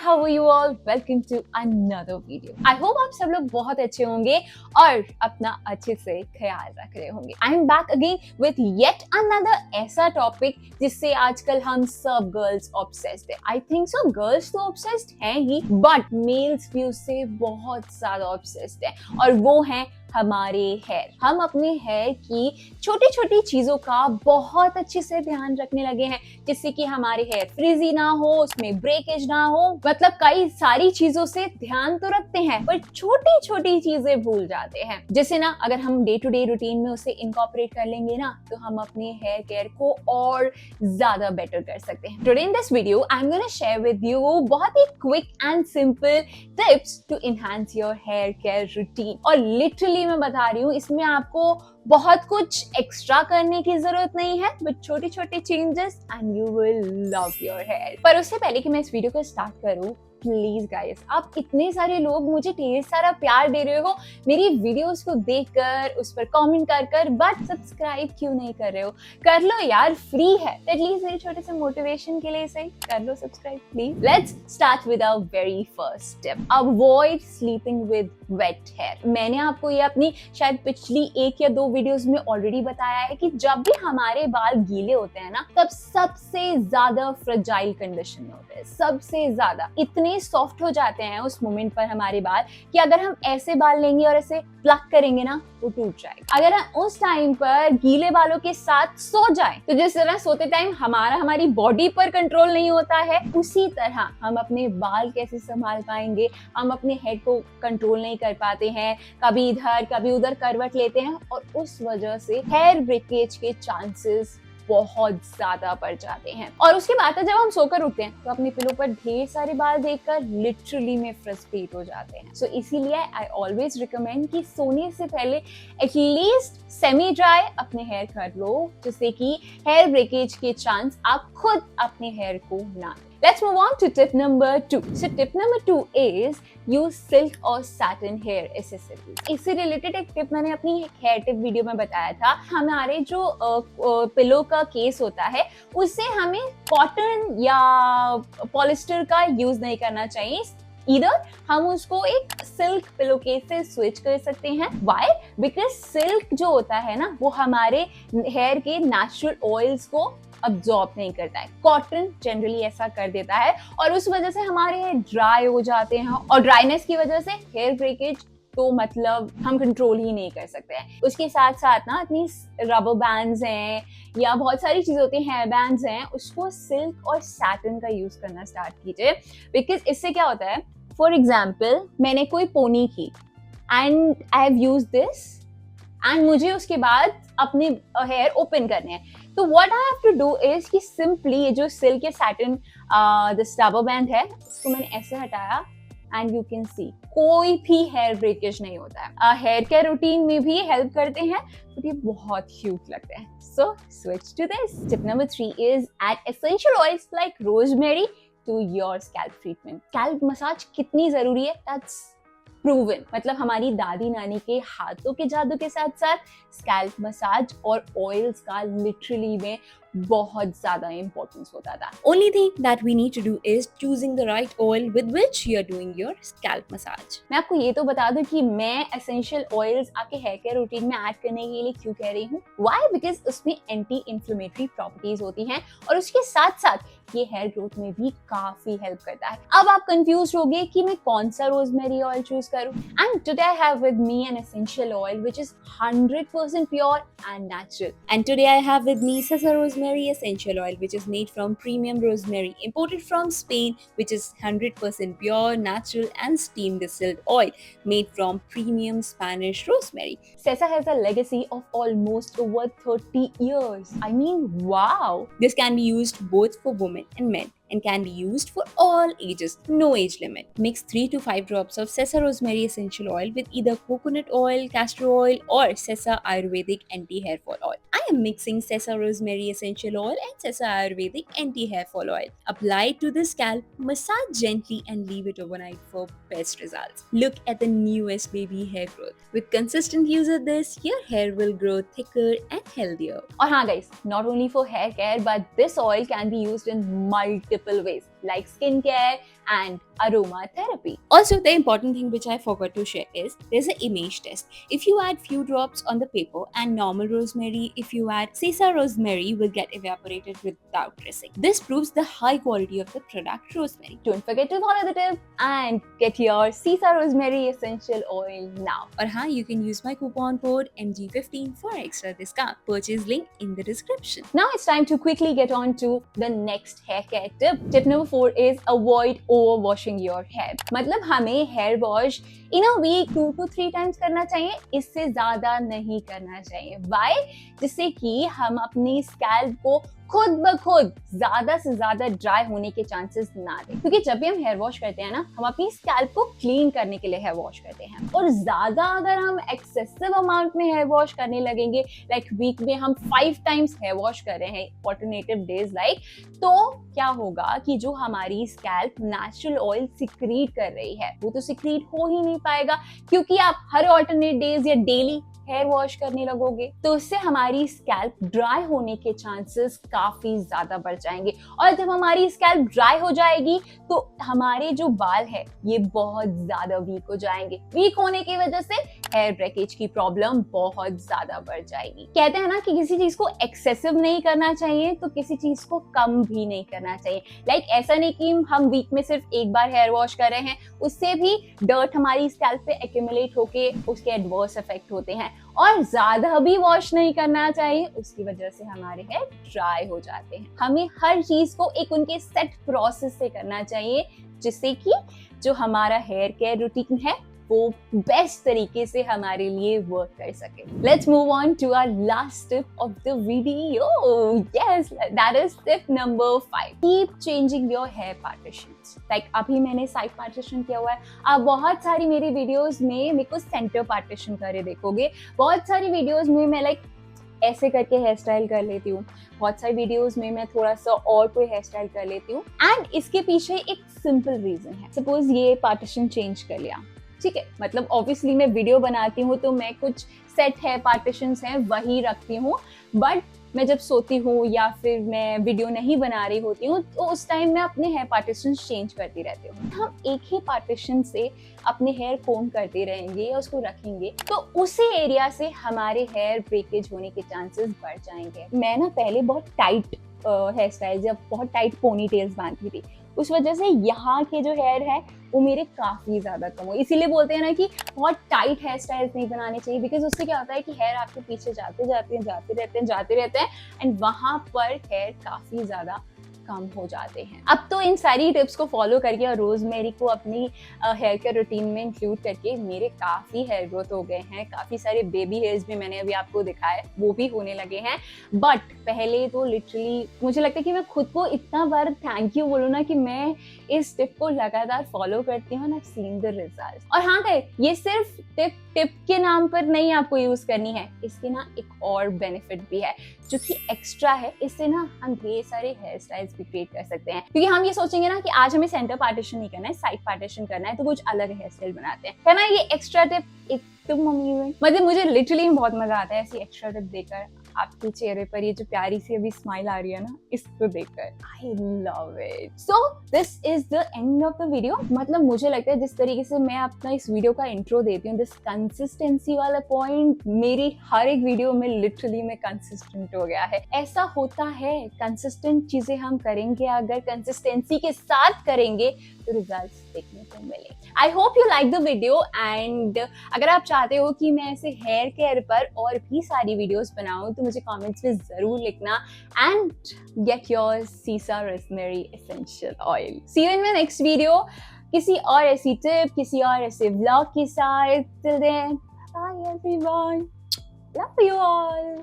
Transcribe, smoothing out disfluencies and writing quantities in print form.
how are you all? Welcome to another video. I hope आप सब लोग बहुत अच्छे होंगे और अपना अच्छे से ख्याल रख रहे होंगे. I am back again with yet another ऐसा टॉपिक जिससे आजकल हम सब गर्ल्स obsessed है. I think so गर्ल्स तो obsessed हैं ही, but मेल्स भी उससे बहुत ज्यादा obsessed है और वो है हमारे हेयर. हम अपने हेयर की छोटी छोटी चीजों का बहुत अच्छे से ध्यान रखने लगे हैं जिससे कि हमारे हेयर फ्रिजी ना हो, उसमें ब्रेकेज ना हो. मतलब कई सारी चीजों से ध्यान तो रखते हैं पर छोटी छोटी चीजें भूल जाते हैं. जैसे ना अगर हम डे टू डे रूटीन में उसे इनकॉर्पोरेट कर लेंगे ना तो हम अपने हेयर केयर को और ज्यादा बेटर कर सकते हैं. Today in this video I am gonna share with you बहुत ही quick and simple tips to enhance your hair care routine. और लिटरली मैं बता रही हूँ इसमें आपको बहुत कुछ एक्स्ट्रा करने की जरूरत नहीं है, बट छोटी छोटी changes and you will love your hair. पर उससे पहले कि मैं इस वीडियो को स्टार्ट करूँ, प्लीज गाइस, आप इतने सारे लोग मुझे ढेर सारा प्यार दे रहे हो मेरी वीडियोस को देखकर, उस पर कमेंट कर, बट सब्सक्राइब क्यों नहीं कर रहे हो? कर लो यार, फ्री है. एटलीस्ट मेरे छोटे से मोटिवेशन के लिए सही कर लो subscribe please. Let's start with our very first tip. Avoid sleeping with wet hair. मैंने आपको ये अपनी शायद पिछली 1 या 2 वीडियोस में ऑलरेडी बताया है कि जब भी हमारे बाल गीले होते हैं ना तब सबसे ज्यादा फ्रेजाइल कंडीशन में होते हैं. सबसे ज्यादा इतने सॉफ्ट हो जाते हैं उस मोमेंट पर हमारे बाल कि अगर हम ऐसे बाल लेंगे और ऐसे प्लक करेंगे ना वो टूट जाएगा. अगर हम उस टाइम पर गीले बालों के साथ सो जाएं तो जिस तरह सोते टाइम हमारी बॉडी पर कंट्रोल नहीं होता है, उसी तरह हम अपने बाल कैसे संभाल पाएंगे? हम अपने हेड को कंट्रोल नहीं कर पाते हैं, कभी इधर कभी उधर करवट लेते हैं और उस वजह से हेयर ब्रेकेज के चांसेस बहुत ज्यादा बढ़ जाते हैं. और उसके बाद जब हम सोकर उठते हैं तो अपने पिलो पर ढेर सारे बाल देखकर लिटरली में फ्रस्ट्रेट हो जाते हैं. सो इसीलिए आई ऑलवेज रिकमेंड कि सोने से पहले एटलीस्ट सेमी ड्राई अपने हेयर कर लो जिससे कि हेयर ब्रेकेज के चांस आप खुद अपने हेयर को ना. Let's move on to tip number 2. So tip number 2 is use silk or satin hair accessories. इससे रिलेटेड एक टिप मैंने अपनी हेयर टिप वीडियो में बताया था. हमारे जो पिलो का केस होता है उससे हमें कॉटन या पॉलिस्टर का यूज नहीं करना चाहिए. इधर हम उसको एक सिल्क पिलो केस से स्विच कर सकते हैं. Why? Because सिल्क जो होता है ना वो हमारे हेयर के नेचुरल ऑयल्स को अब्सॉर्ब नहीं करता है. कॉटन जनरली ऐसा कर देता है और उस वजह से हमारे हेयर ड्राई हो जाते हैं और ड्राइनेस की वजह से हेयर ब्रेकेज तो मतलब हम कंट्रोल ही नहीं कर सकते हैं. उसके साथ साथ ना इतनी रबर बैंड्स हैं या बहुत सारी चीजें होती हैं, हेयर बैंड्स हैं, उसको सिल्क और सैटिन का यूज करना स्टार्ट कीजिए. बिकॉज इससे क्या होता है, फॉर एग्जाम्पल मैंने कोई पोनी की and I have used this and मुझे उसके बाद अपने हेयर ओपन करने हैं. तो what I have to do is कि सिंपली ये जो सिल्क या सैटिन दिस रबर बैंड है इसको मैंने ऐसे हटाया एंड यू कैन सी कोई भी हेयर ब्रेकेज नहीं होता है. हेयर केयर रूटीन में भी हेल्प करते हैं बट ये बहुत क्यूट लगते हैं. So switch to this. Tip number 3 is add essential oils like rosemary to your scalp treatment. Scalp massage कितनी जरूरी है दैट्स प्रूवन. मतलब हमारी दादी नानी के हाथों के जादू के साथ साथ स्कैल्प मसाज और ऑयल्स का लिटरली में बहुत ज्यादा इंपॉर्टेंस होता था. Only thing that we need to do is choosing the right oil with which you are doing your scalp massage. मैं आपको ये तो बता दूं कि मैं एसेंशियल ऑयल्स आपके हेयर केयर रूटीन में ऐड करने के लिए क्यों कह रही हूँ. Why? Because उसमें एंटी इंफ्लेमेटरी प्रॉपर्टीज होती हैं और उसके साथ साथ ये हेयर ग्रोथ में भी काफी हेल्प करता है. अब आप कंफ्यूज होगे कि मैं कौन सा रोजमेरी ऑयल चूज करूं. And today I have with me an essential oil which is 100% pure and natural. And today I have with me सेसा rosemary essential oil which is made from premium rosemary imported from Spain, which is 100% pure, natural and steam distilled oil made from premium Spanish rosemary. Sesa has a legacy of almost over 30 years. I mean, wow! This can be used both for women and men and can be used for all ages, no age limit. Mix 3 to 5 drops of Sesa rosemary essential oil with either coconut oil, castor oil or Sesa Ayurvedic anti-hair fall oil. I am mixing Sesa rosemary essential oil and Sesa Ayurvedic anti-hair fall oil. Apply it to the scalp, massage gently and leave it overnight for best results. Look at the newest baby hair growth. With consistent use of this, your hair will grow thicker and healthier. और हाँ guys, not only for hair care but this oil can be used in multiple ways. like skincare and aromatherapy. Also, the important thing which I forgot to share is there's an image test. If you add few drops on the paper and normal rosemary, if you add sesa rosemary, will get evaporated without dressing. This proves the high quality of the product rosemary. Don't forget to follow the tip and get your Sisa Rosemary Essential Oil now. Or you can use my coupon code MG15 for extra discount. Purchase link in the description. Now it's time to quickly get on to the next hair care tip. Tip number 4 is avoid overwashing your hair. मतलब हमें hair wash in a week 2 to 3 times करना चाहिए, इससे ज्यादा नहीं करना चाहिए. Why? जिससे कि हम अपनी स्कैल्प को खुद ब खुद ज्यादा से ज्यादा ड्राई होने के चांसेस ना दें, क्योंकि जब भी हम हेयर वॉश करते हैं ना, हम अपनी स्कैल्प को क्लीन करने के लिए हेयर वॉश करते हैं. और ज्यादा अगर हम एक्सेसिव अमाउंट में हेयर वॉश करने लगेंगे, लाइक वीक में हम 5 टाइम्स हेयर वॉश कर रहे हैं ऑल्टरनेटिव डेज लाइक, तो क्या होगा कि जो हमारी स्कैल्प नेचुरल ऑयल सिक्रीट कर रही है वो तो सिक्रीट हो ही नहीं पाएगा, क्योंकि आप हर ऑल्टरनेट डेज या डेली हेयर वॉश करने लगोगे, तो उससे हमारी स्कैल्प ड्राई होने के चांसेस काफी ज्यादा बढ़ जाएंगे. और जब हमारी स्कैल्प ड्राई हो जाएगी तो हमारे जो बाल है ये बहुत ज्यादा वीक हो जाएंगे. वीक होने की वजह से हेयर ब्रेकेज की प्रॉब्लम बहुत ज्यादा बढ़ जाएगी. कहते हैं ना कि किसी चीज को एक्सेसिव नहीं करना चाहिए तो किसी चीज को कम भी नहीं करना चाहिए. लाइक ऐसा नहीं कि हम वीक में सिर्फ एक बार हेयर वॉश कर रहे हैं, उससे भी डर्ट हमारी स्कैल्प पे एक्यूमुलेट होके उसके एडवर्स इफेक्ट होते हैं. और ज्यादा भी वॉश नहीं करना चाहिए, उसकी वजह से हमारे हेयर ड्राई हो जाते हैं. हमें हर चीज को एक उनके सेट प्रोसेस से करना चाहिए, जिससे कि जो हमारा हेयर केयर रूटीन है वो बेस्ट तरीके से हमारे लिए वर्क कर सके. Let's move on to our last tip of the video. Yes, that is tip number 5. Keep changing your hair partitions. Like अभी मैंने साइड पार्टीशन किया हुआ है, आप बहुत सारी मेरी वीडियोस में मेरे को सेंटर पार्टीशन करे देखोगे. बहुत सारी वीडियोस में मैं लाइक ऐसे करके हेयर स्टाइल कर लेती हूँ, बहुत सारी वीडियोस में मैं थोड़ा सा और कोई हेयर स्टाइल कर लेती हूँ. एंड इसके पीछे एक सिंपल रीजन है. सपोज ये पार्टीशन चेंज कर लिया, ठीक है, मतलब ऑब्वियसली मैं वीडियो बनाती हूँ तो मैं कुछ सेट है पार्टीशंस हैं वही रखती हूँ, बट मैं जब सोती हूँ या फिर मैं वीडियो नहीं बना रही होती हूँ तो उस टाइम मैं अपने हेयर पार्टीशंस चेंज करती रहती हूँ. हम एक ही पार्टीशन से अपने हेयर कोम करते रहेंगे या उसको रखेंगे तो उसी एरिया से हमारे हेयर ब्रेकेज होने के चांसेस बढ़ जाएंगे. मैं ना पहले बहुत टाइट हेयर स्टाइल, जब बहुत टाइट पोनी टेल्स बांधती थी, उस वजह से यहाँ के जो हेयर है वो मेरे काफी ज्यादा कम हो. इसीलिए बोलते हैं ना कि बहुत टाइट हेयर स्टाइल्स नहीं बनाने चाहिए, बिकॉज उससे क्या होता है कि हेयर आपके पीछे जाते रहते हैं एंड वहां पर हेयर काफी ज्यादा कम हो जाते हैं. अब तो इन सारी टिप्स को फॉलो करके और रोजमेरी को अपनी हेयर केयर रूटीन में इंक्लूड करके मेरे काफी हेयर ग्रोथ हो गए हैं. काफी सारे बेबी हेयर्स भी मैंने अभी आपको दिखाए, वो भी होने लगे हैं. बट पहले तो लिटरली मुझे लगता है कि मैं खुद को इतना बार थैंक यू बोलूँ ना कि मैं इस टिप को लगातार फॉलो करती हूँ and I have seen the results. और हाँ गाइस, ये सिर्फ टिप के नाम पर नहीं आपको यूज करनी है, इसके ना एक और बेनिफिट भी है जो कि एक्स्ट्रा है. इससे ना हम ढेर सारे हेयर स्टाइल्स भी क्रिएट कर सकते हैं, क्योंकि हम ये सोचेंगे ना कि आज हमें सेंटर पार्टीशन नहीं करना है, साइड पार्टीशन करना है, तो कुछ अलग हेयर स्टाइल बनाते हैं, है ना. ये एक्स्ट्रा टिप एक तुम मम्मी में मतलब मुझे लिटरली बहुत मजा आता है ऐसी एक्स्ट्रा टिप देकर. आपके चेहरे पर ये जो प्यारी सी अभी स्माइल आ रही है ना, इसको देखकर I love it. So this is the end of the video. मतलब मुझे लगता है जिस तरीके से मैं अपना इस वीडियो का इंट्रो देती हूँ, दिस कंसिस्टेंसी वाला पॉइंट मेरी हर एक वीडियो में लिटरली में कंसिस्टेंट हो गया है. ऐसा होता है, कंसिस्टेंट चीजें हम करेंगे, अगर कंसिस्टेंसी के साथ करेंगे तो रिजल्ट्स देखने को मिले. I hope you like the video and अगर आप चाहते हो कि मैं ऐसे हेयर केयर पर और भी सारी वीडियोस बनाऊं तो मुझे कमेंट्स में जरूर लिखना and get your Sesa rosemary essential oil. See you in my next video किसी और ऐसी टिप, किसी और ऐसे व्लॉग के साथ. Till then, bye everyone, love you all.